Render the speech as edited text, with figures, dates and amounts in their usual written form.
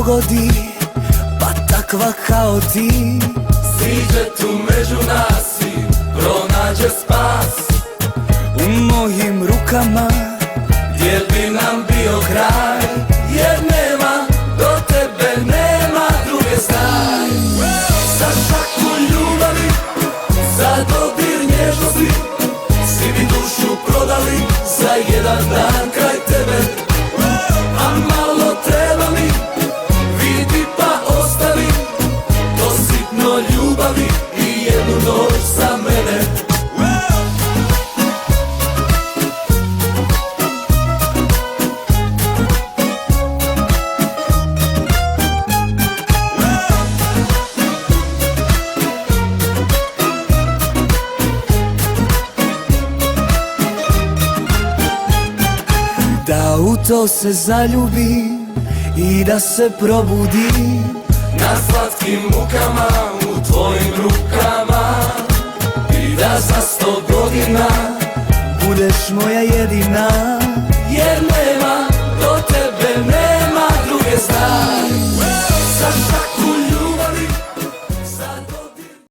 pogodi, pa takva kao ti siđe tu među nas i pronađe spas. u mojim rukama, gdje bi nam bio kraj, jer nema do tebe, nema druge, znaj. Za šaku ljubavi, za dodir nježnosti, svi bi dušu prodali za jedan dan kraj tebe. A malo treba mi, vidi pa ostavi to sitno ljubavi i jednu noć za mene. da u to se zaljubim i da se probudim Na slatkim mukama u tvojim rukama, i da za 100 godina budeš moja jedina. jer nema do tebe, nema druge, znaj. Za šaku